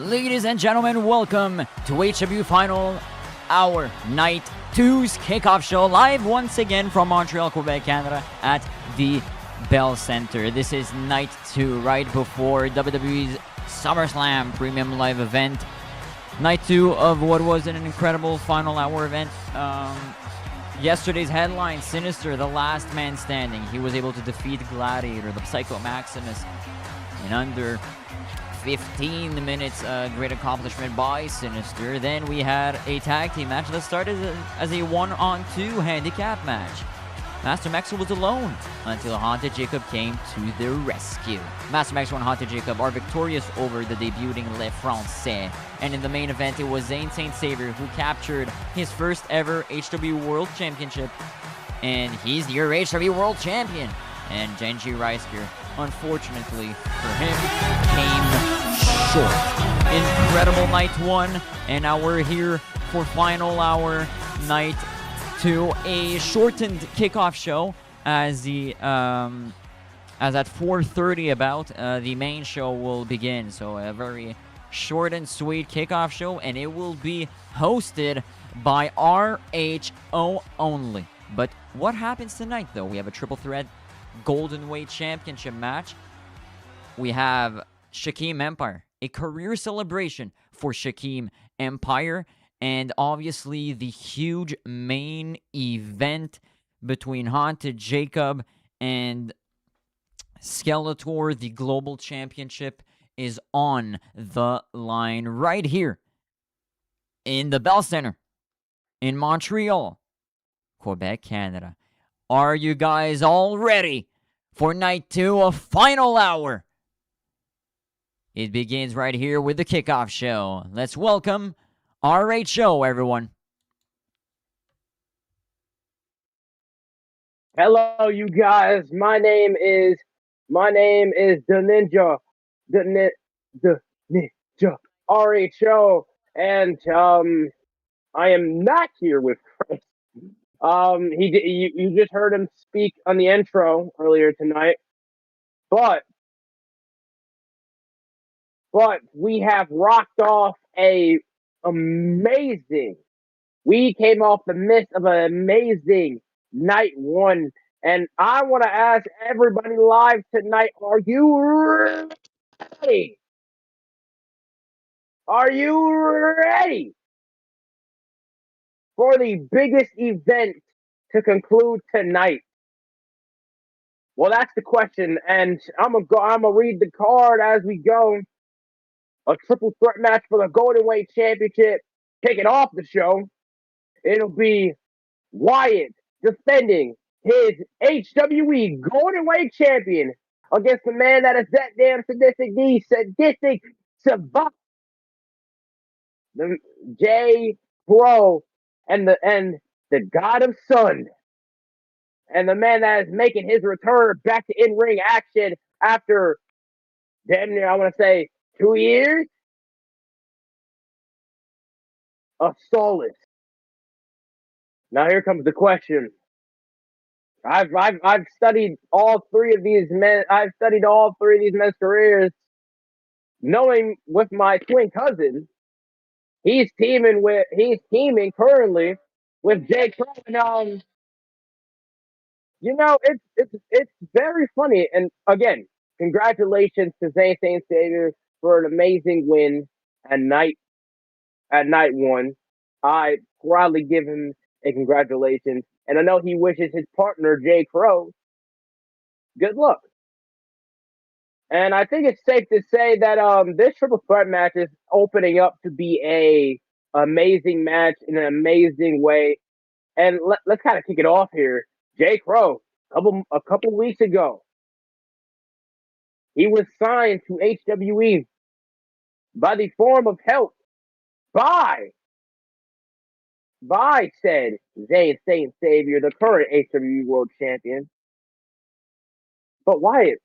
Ladies and gentlemen, welcome to HWE Final Hour Night 2's Kickoff Show, live once again from Montreal, Quebec, Canada at the Bell Center. This is Night 2, right before WWE's SummerSlam Premium Live event. Night 2 of what was an incredible Final Hour event. Yesterday's headline, Sinister, the last man standing. He was able to defeat Gladiator, the Psycho Maximus, in under 15 minutes. Great accomplishment by Sinister. Then we had a tag team match that started as a 1-on-2 handicap match. Master Max was alone until Haunted Jacob came to the rescue. Master Max and Haunted Jacob are victorious over the debuting Le Français. And in the main event, it was Zhane Saint Savior who captured his first ever HWE World Championship. And he's your HWE World Champion. And Genji Reisker, unfortunately for him, came short. Incredible night 1, and now we're here for Final Hour Night 2, a shortened kickoff show as at 4:30 about the main show will begin. So a very short and sweet kickoff show, and it will be hosted by RHO only. But what happens tonight, though? We have a triple threat Golden Weight Championship match. We have Shaquem Empire, a career celebration for Shaquem Empire, and obviously the huge main event between Haunted Jacob and Skeletor. The Global Championship is on the line right here in the Bell Center in Montreal, Quebec, Canada. Are you guys all ready for Night 2 of Final Hour? It begins right here with the kickoff show. Let's welcome RHO, everyone. Hello, you guys. My name is the Ninja RHO, and I am not here with Chris. You just heard him speak on the intro earlier tonight, but we have rocked off we came off the midst of an amazing night 1, and I want to ask everybody live tonight, are you ready? Are you ready for the biggest event to conclude tonight? Well, that's the question, and I'm gonna read the card as we go. A triple threat match for the Golden Weight Championship. Kicking off the show, it'll be Wyatt defending his HWE Golden Weight Champion against the man that is that damn sadistic savant, the J Pro, and the God of Sun, and the man that is making his return back to in-ring action after damn near, I want to say, 2 years of solace. Now here comes the question. I've studied all three of these men. I've studied all three of these men's careers, knowing with my twin cousin, he's teaming currently with Jake Crow. It's very funny. And again, congratulations to Zhane Saint Savior for an amazing win at night 1. I proudly give him a congratulations, and I know he wishes his partner Jay Crow good luck. And I think it's safe to say that this triple threat match is opening up to be a amazing match in an amazing way. And let's kind of kick it off here. Jay Crow, a couple weeks ago, he was signed to HWE by the form of help by said Zhane Saint Savior, the current HWE World Champion. But Wyatt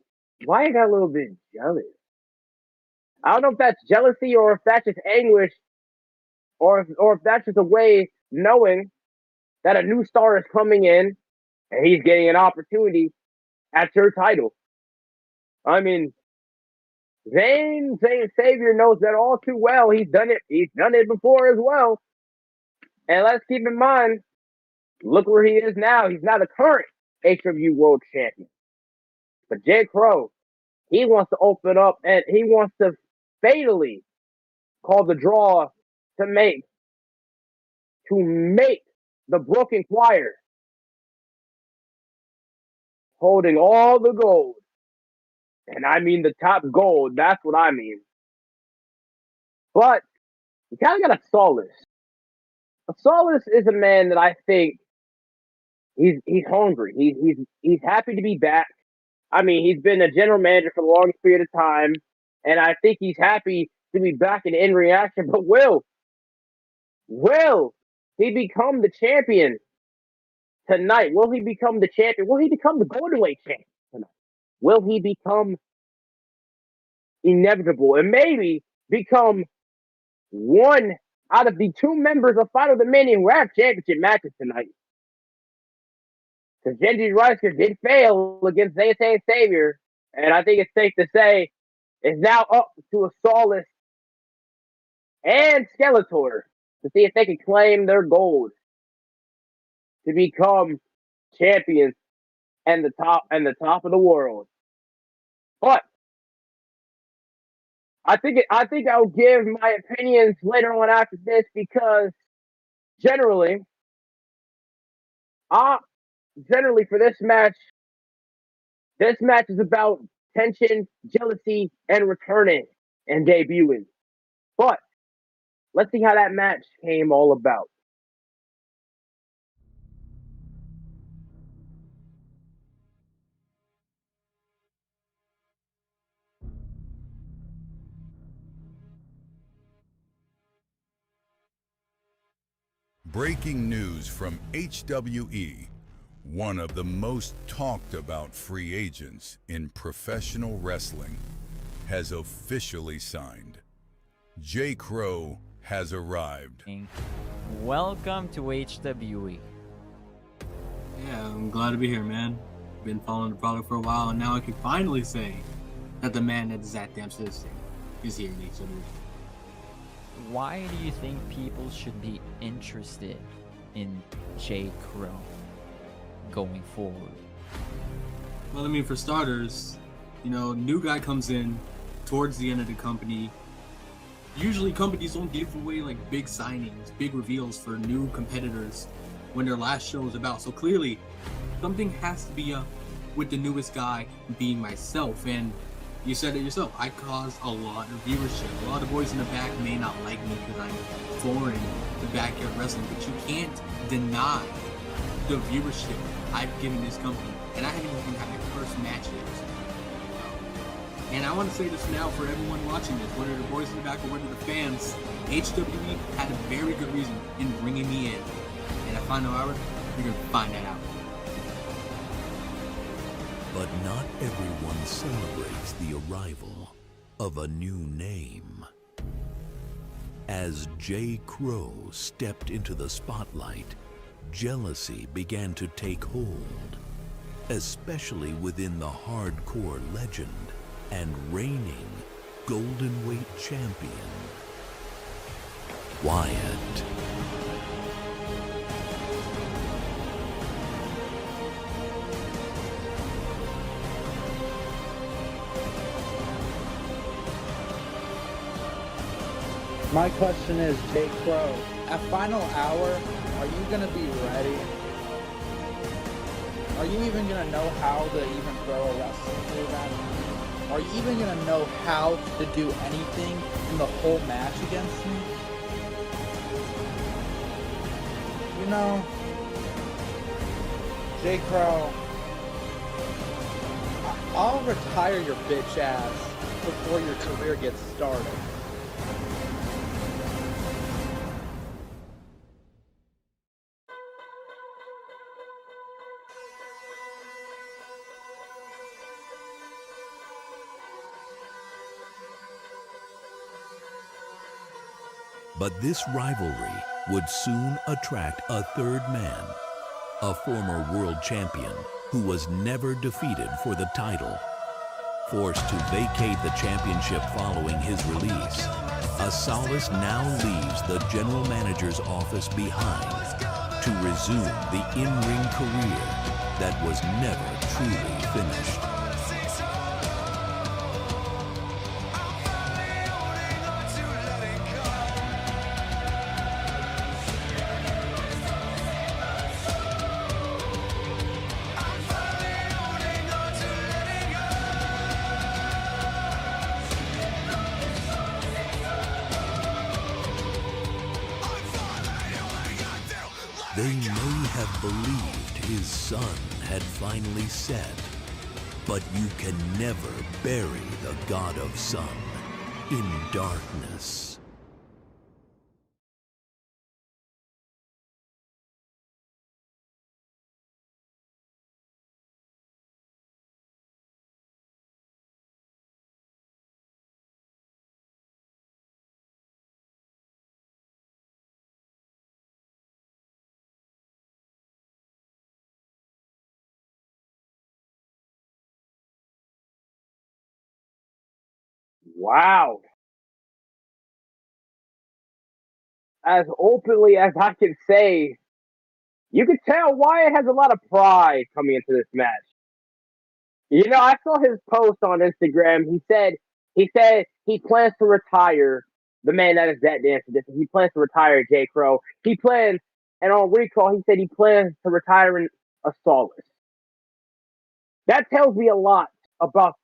got a little bit jealous. I don't know if that's jealousy or if that's just anguish, or if that's just a way knowing that a new star is coming in and he's getting an opportunity at your title. I mean, Zhane Saint Savior knows that all too well. He's done it. He's done it before as well. And let's keep in mind, look where he is now. He's now the current HWE World Champion. But J. Crow, he wants to open up and he wants to fatally call the draw to make the Broken Choir holding all the gold. And I mean the top gold. That's what I mean. But you kind of got a Solace. A Solace is a man that I think he's hungry. He's happy to be back. I mean, he's been a general manager for the longest period of time, and I think he's happy to be back in reaction. But will he become the champion tonight? Will he become the champion? Will he become the Golden Weight champion tonight? Will he become inevitable and maybe become one out of the two members of Final Dominion who have championship matches tonight? Because Genji Reisker did fail against Zhane Saint Savior, and I think it's safe to say it's now up to a Solace and Skeletor to see if they can claim their gold to become champions and the top of the world. But I think I'll give my opinions later on after this, because generally for this match is about tension, jealousy, and returning and debuting. But let's see how that match came all about. Breaking news from HWE, one of the most talked about free agents in professional wrestling, has officially signed. J. Crow has arrived. Welcome to HWE. Yeah, I'm glad to be here, man. Been following the product for a while, and now I can finally say that the man that Zach Damn says is here in HWE. Why do you think people should be interested in J. Crow going forward? Well, I mean, for starters, new guy comes in towards the end of the company. Usually companies don't give away like big signings, big reveals for new competitors when their last show is about. So clearly something has to be up with the newest guy being myself. And you said it yourself, I caused a lot of viewership. A lot of boys in the back may not like me because I'm foreign to backyard wrestling, but you can't deny the viewership I've given this company. And I haven't even had my first match yet. And I want to say this now for everyone watching this, whether the boys in the back or whether the fans, HWE had a very good reason in bringing me in. And at Final Hour, you're going to find that out. But not everyone celebrates the arrival of a new name. As J. Crow stepped into the spotlight, jealousy began to take hold, especially within the hardcore legend and reigning Golden Weight champion, Wyatt. My question is, J. Crow, at Final Hour, are you going to be ready? Are you even going to know how to even throw a wrestling move at me? Are you even going to know how to do anything in the whole match against me? J. Crow, I'll retire your bitch ass before your career gets started. But this rivalry would soon attract a third man, a former world champion who was never defeated for the title. Forced to vacate the championship following his release, Asalis now leaves the general manager's office behind to resume the in-ring career that was never truly finished. They may have believed his sun had finally set, but you can never bury the god of sun in darkness. Wow. As openly as I can say, you can tell Wyatt has a lot of pride coming into this match. You know, I saw his post on Instagram. He said he plans to retire the man that is that damn sadistic. He plans to retire J. Crow. He plans, and on recall, he said he plans to retire in a Solace. That tells me a lot about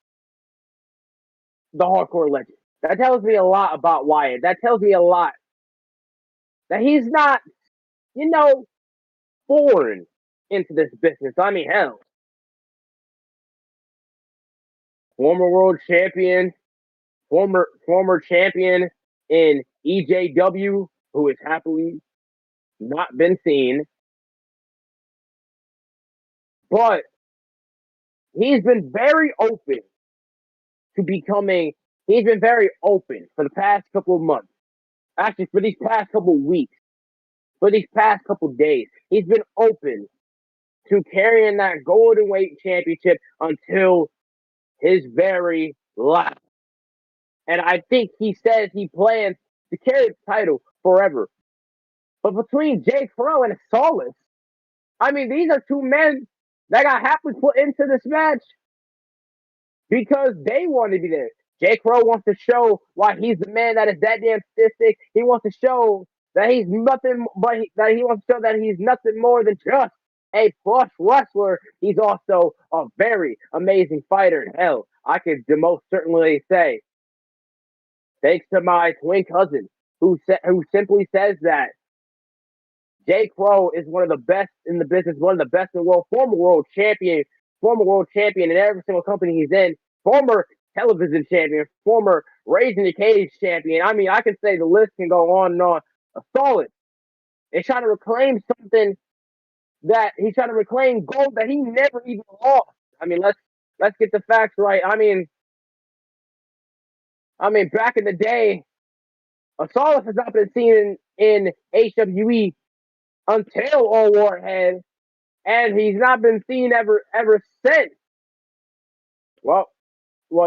the hardcore legend. That tells me a lot about Wyatt. That tells me a lot that he's not, you know, foreign into this business. I mean, hell. Former world champion, former champion in EJW, who has happily not been seen. But he's been very open to becoming, he's been very open for the past couple of months. Actually, for these past couple of weeks, for these past couple of days, he's been open to carrying that golden weight championship until his very last. And I think he says he plans to carry the title forever. But between J. Crow and Solace, I mean, these are two men that got happily put into this match because they want to be there. J. Crow wants to show why he's the man that is that damn statistic. He wants to show that he's nothing, but he wants to show that he's nothing more than just a plush wrestler. He's also a very amazing fighter. Hell, I could most certainly say, thanks to my twin cousin, who simply says that J. Crow is one of the best in the business, one of the best in the world, former world champion in every single company he's in, former television champion, former Raising the Cage champion. I mean, I can say the list can go on and on. A solid. He's trying to reclaim something that he's trying to reclaim gold that he never even lost. I mean, let's get the facts right. I mean, back in the day, Asalis has not been seen in HWE until All Warhead, and he's not been seen ever since. Well,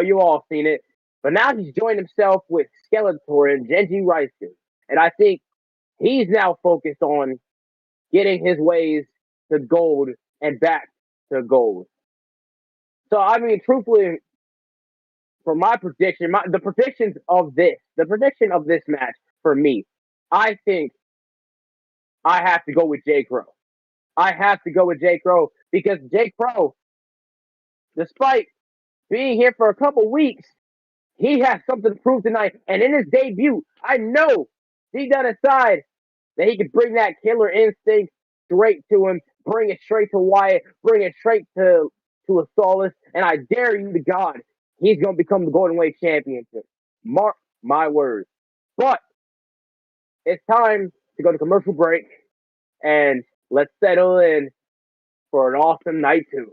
you all seen it, but now he's joined himself with Skeletor and Genji Ryzen, and I think he's now focused on getting his ways to gold and back to gold. So, I mean, truthfully, for my prediction, the prediction of this match for me, I think I have to go with J. Crow. I have to go with J. Crow because J. Crow, despite being here for a couple weeks, he has something to prove tonight. And in his debut, I know deep down inside that he can bring that killer instinct straight to him, bring it straight to Wyatt, bring it straight to Asalis, and I dare you to God, he's going to become the Golden Weight Champion. Mark my words. But it's time to go to commercial break, and let's settle in for an awesome night 2.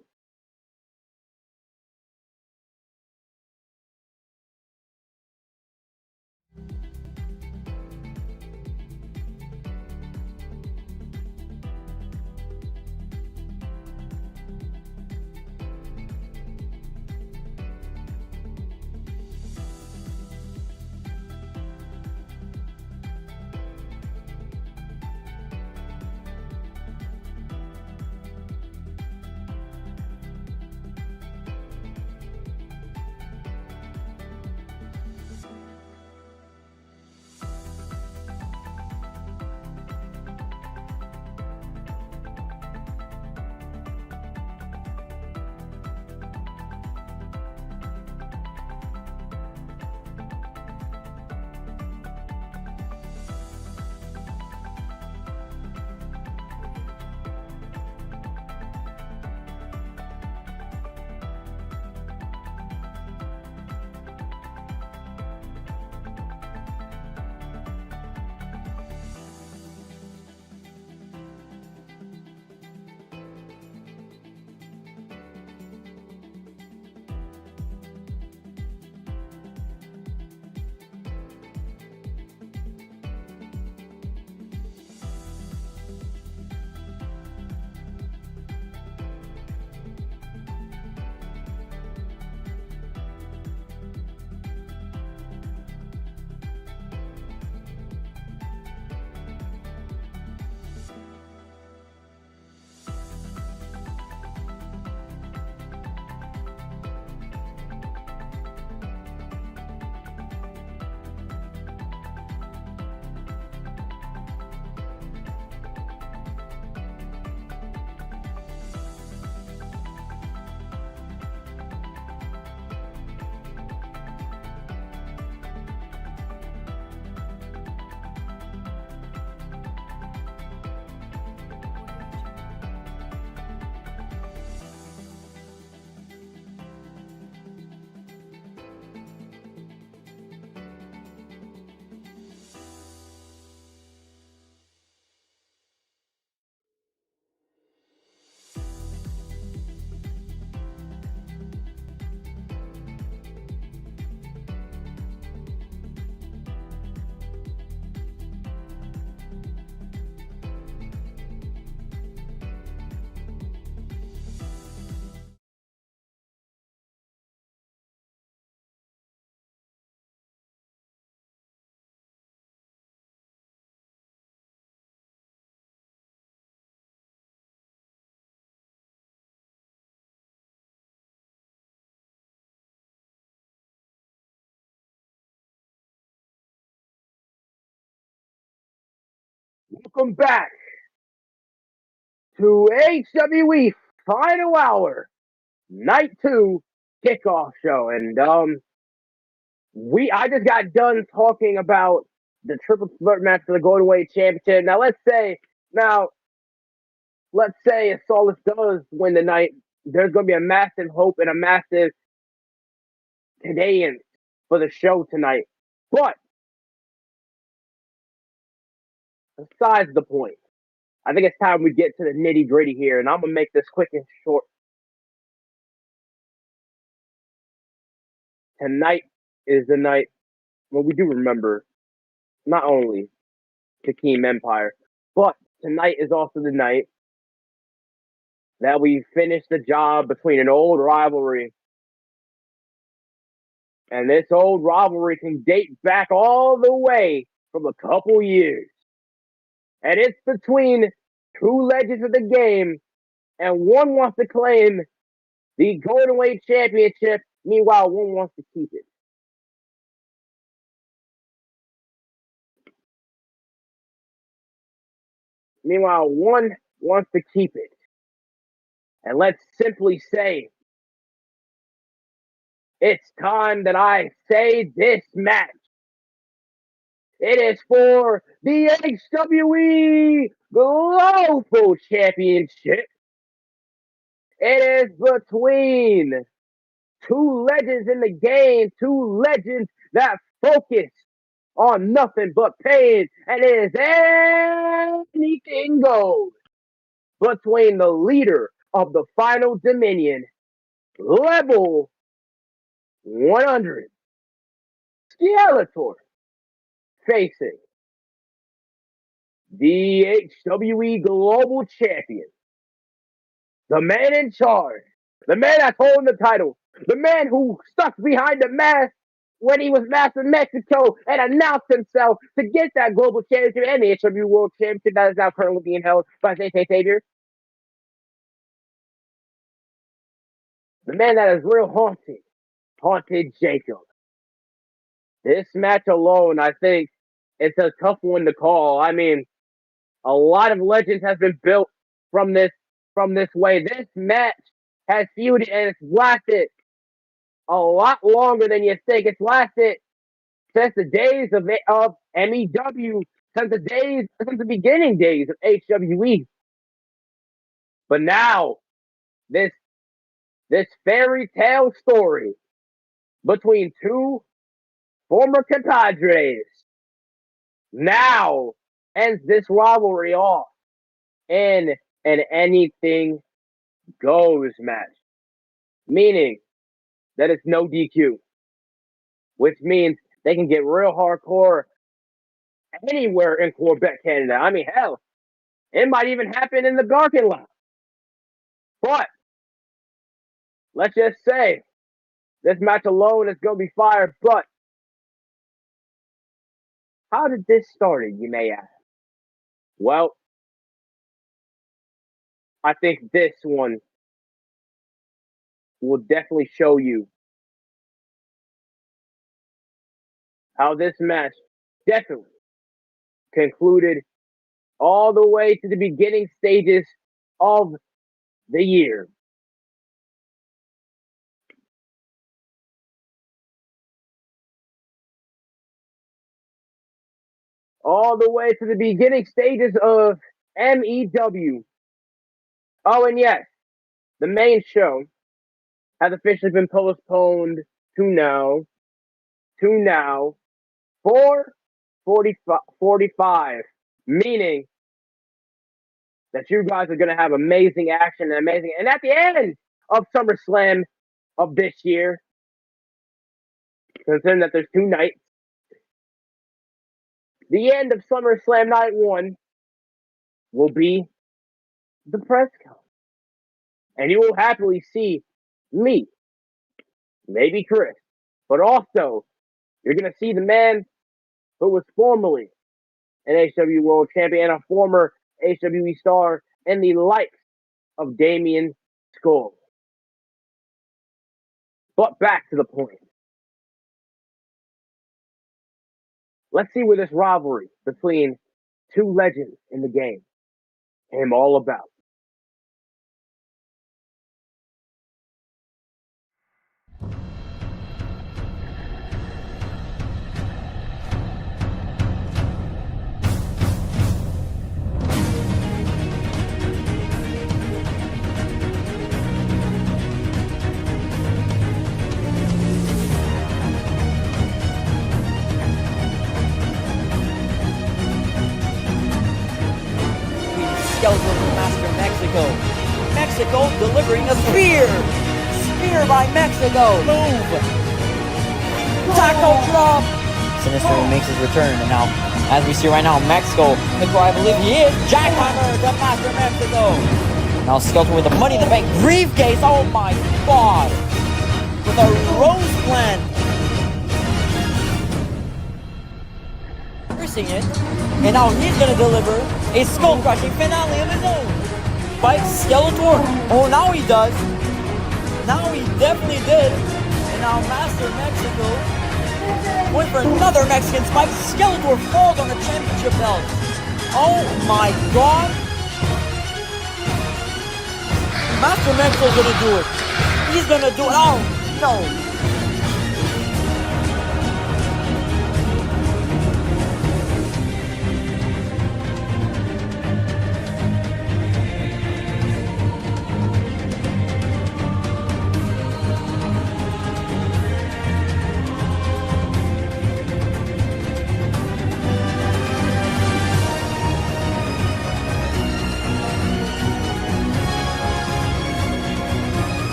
Welcome back to HWE Final Hour, Night 2 Kickoff Show. And I just got done talking about the triple threat match for the Golden Weight Championship. Now let's say if Solus does win the night, there's going to be a massive hope and a massive cadence for the show tonight. But besides the point, I think it's time we get to the nitty gritty here, and I'm going to make this quick and short. Tonight is the night when we do remember not only Hakeem Empire, but tonight is also the night that we finish the job between an old rivalry. And this old rivalry can date back all the way from a couple years. And it's between two legends of the game, and one wants to claim the Golden Weight Championship, meanwhile one wants to keep it. Meanwhile, one wants to keep it. And let's simply say, it's time that I say this match. It is for the HWE Global Championship. It is between two legends in the game, two legends that focus on nothing but pain, and it is anything goes between the leader of the Final Dominion, Level 100, Skeletor, facing the HWE Global Champion, the man in charge, the man that's holding the title, the man who stuck behind the mask when he was masked in Mexico and announced himself to get that Global Championship and the HWE World Championship that is now currently being held by Zhane Saint Savior. The man that is real haunted Jacob. This match alone, I think it's a tough one to call. I mean, a lot of legends have been built from this way. This match has feuded and it's lasted a lot longer than you think. It's lasted since the days of MEW, since the beginning days of HWE. But now, this fairy tale story between two former compadres now ends this rivalry off in an anything goes match, meaning that it's no DQ, which means they can get real hardcore anywhere in Quebec, Canada. I mean, hell, it might even happen in the parking lot. But let's just say this match alone is going to be fire. But how did this start, you may ask? Well, I think this one will definitely show you how this match definitely concluded all the way to the beginning stages of the year. All the way to the beginning stages of MEW. Oh, and yes, the main show has officially been postponed to now 4:45, meaning that you guys are going to have amazing action and at the end of SummerSlam of this year, considering that there's two nights, the end of SummerSlam Night 1 will be the press conference. And you will happily see me, maybe Chris, but also you're going to see the man who was formerly an HWE World Champion and a former HWE star in the likes of Damien Skull. But back to the point. Let's see where this rivalry between two legends in the game came all about. Skeletor from Master Mexico. Mexico delivering a spear. Spear by Mexico. Move. Tackle drop. Sinister makes his return, and now, as we see right now, Mexico, look where I believe he is. Jackhammer to Master Mexico. Now Skeletor with the Money in the Bank briefcase. Oh my God. With a rose plant. Piercing it. And now he's gonna deliver a skull-crushing finale of his own by Skeletor. Oh, now he does. Now he definitely did. And now Master Mexico went for another Mexican spike. Skeletor falls on the championship belt. Oh my God. Master Mexico's gonna do it. He's gonna do it. Oh, no.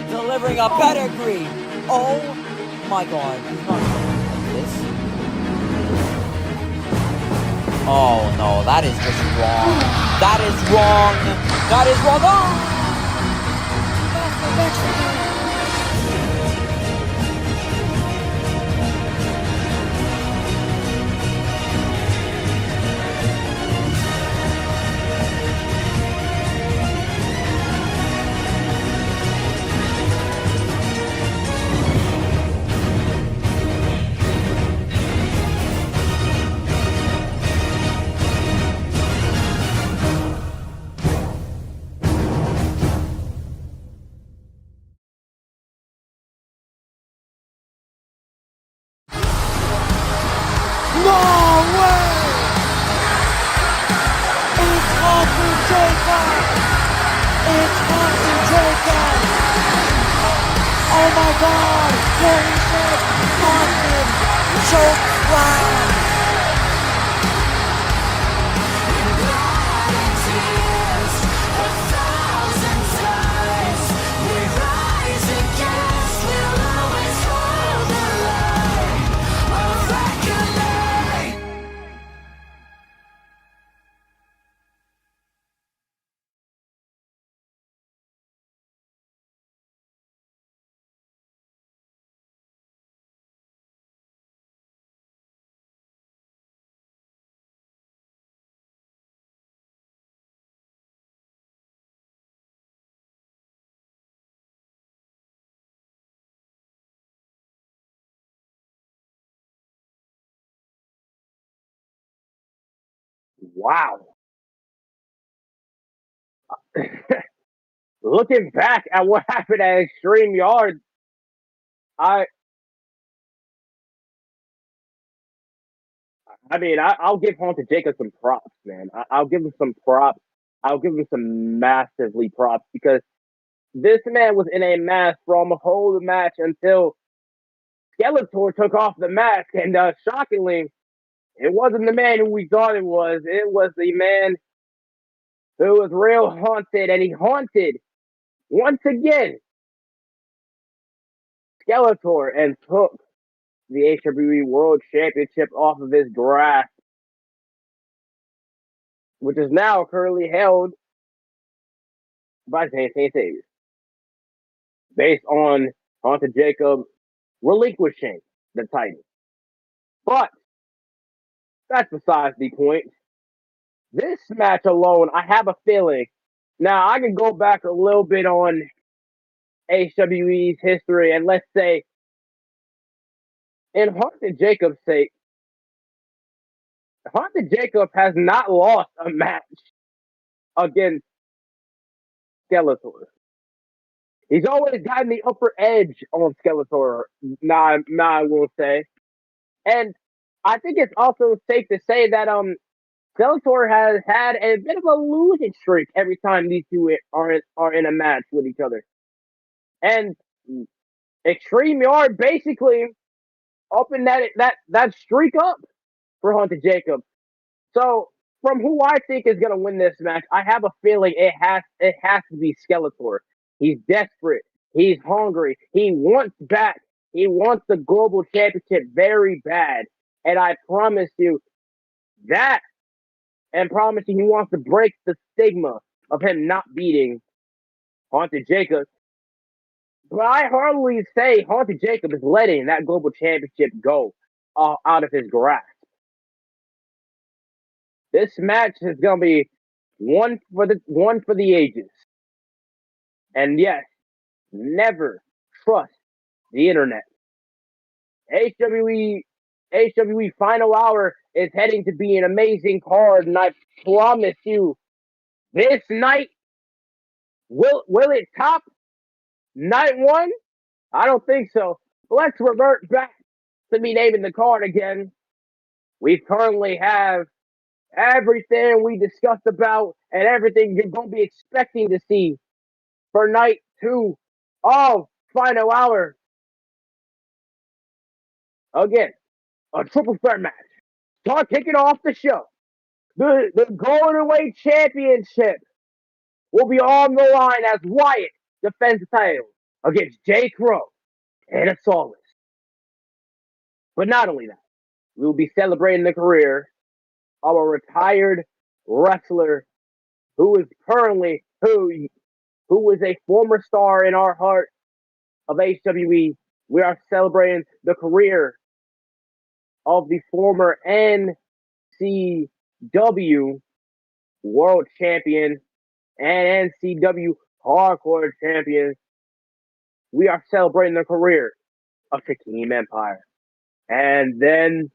Delivering a pedigree. Oh my God. He's not like this. Oh no, that is just wrong. That is wrong. That is wrong. Oh! Oh my God! Holy shit! Austin! Choke slam! Wow. Looking back at what happened at Extreme Yard, I'll give Haunted Jacob some props, man. I'll give him some props. I'll give him some massively props because this man was in a mask from the whole match until Skeletor took off the mask, and shockingly, it wasn't the man who we thought it was. It was the man who was real haunted, and he haunted once again Skeletor and took the HWE World Championship off of his grasp, which is now currently held by Zhane Saint Savior, based on Haunted Jacob relinquishing the title. But that's besides the point. This match alone, I have a feeling Now, I can go back a little bit on HWE's history, and let's say, in Haunted Jacob's sake, Haunted Jacob has not lost a match against Skeletor. He's always gotten the upper edge on Skeletor, now I will say. And I think it's also safe to say that Skeletor has had a bit of a losing streak every time these two are in a match with each other. And Extreme Yard basically opened that streak up for Hunter Jacob. So from who I think is gonna win this match, I have a feeling it has to be Skeletor. He's desperate. He's hungry. He wants back. He wants the global championship very bad. And I promise you that, and promise you he wants to break the stigma of him not beating Haunted Jacob. But I hardly say Haunted Jacob is letting that global championship go out of his grasp. This match is gonna be one for the ages. And yes, never trust the internet. HWE Final Hour is heading to be an amazing card, and I promise you, this night will it top night one? I don't think so. Let's revert back to me naming the card again. We currently have everything we discussed about and everything you're going to be expecting to see for night 2 of Final Hour. Again, a triple threat match. Start kicking off the show. The Golden Weight Championship will be on the line as Wyatt defends the title against J. Crow and a Solace. But not only that, we will be celebrating the career of a retired wrestler who is currently who was a former star in our heart of HWE. We are celebrating the career of the former NCW World Champion and NCW Hardcore Champion. We are celebrating the career of the Team Empire. And then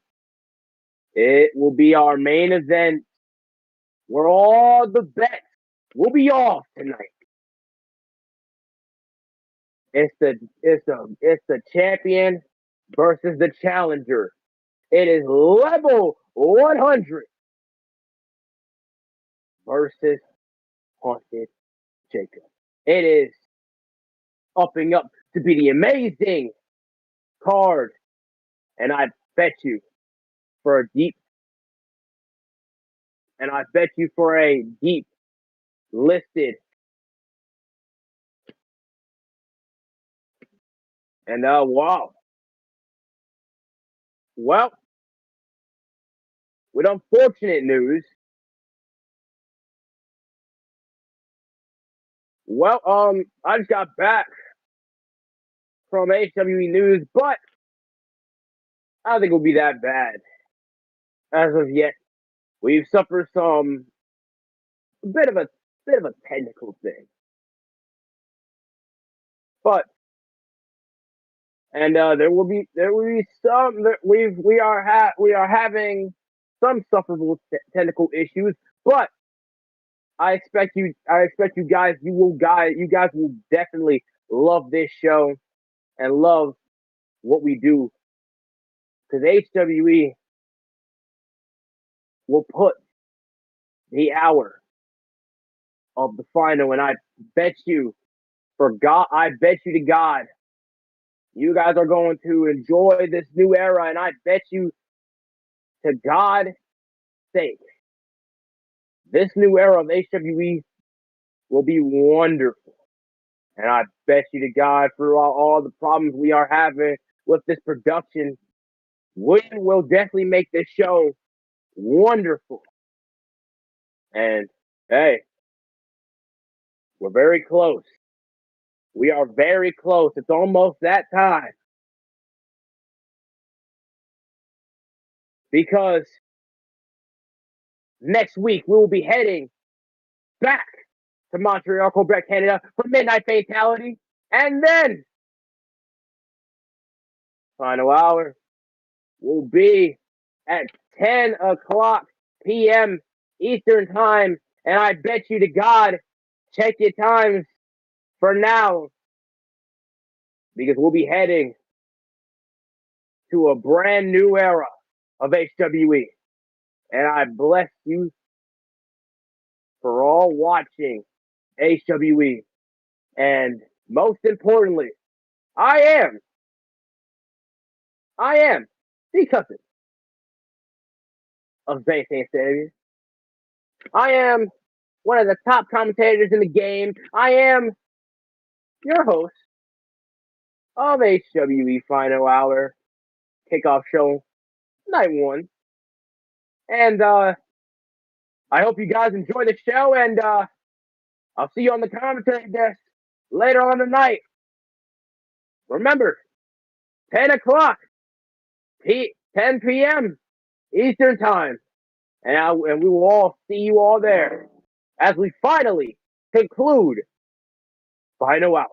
it will be our main event where all the bets will be off tonight. It's the champion versus the challenger. It is level 100 versus Haunted Jacob. It is upping up to be the amazing card. And I bet you for a deep listed and wow. Well, with unfortunate news, I just got back from HWE News, but I don't think it'll be that bad as of yet. We've suffered a bit of a technical thing, but there will be some that we are having some sufferable technical issues, but I expect you guys will definitely love this show and love what we do, because HWE will put the hour of the final, and I bet you to God, you guys are going to enjoy this new era, and I bet you to God's sake, this new era of HWE will be wonderful. And I bet you to God, through all the problems we are having with this production, we will definitely make this show wonderful. And hey, we're very close. We are very close. It's almost that time. Because next week we will be heading back to Montreal, Quebec, Canada for Midnight Fatality. And then Final Hour will be at 10 o'clock p.m. Eastern Time. And I bet you to God, check your times for now, because we'll be heading to a brand new era of HWE. And I bless you for all watching HWE. And most importantly, I am the cousin of Zhane Saint Savior. I am one of the top commentators in the game. I am your host of HWE Final Hour Kickoff Show Night 1. And I hope you guys enjoy the show, and I'll see you on the commentary desk later on tonight. Remember, 10 o'clock, 10 p.m. Eastern Time. And we will all see you all there as we finally conclude Final Hour.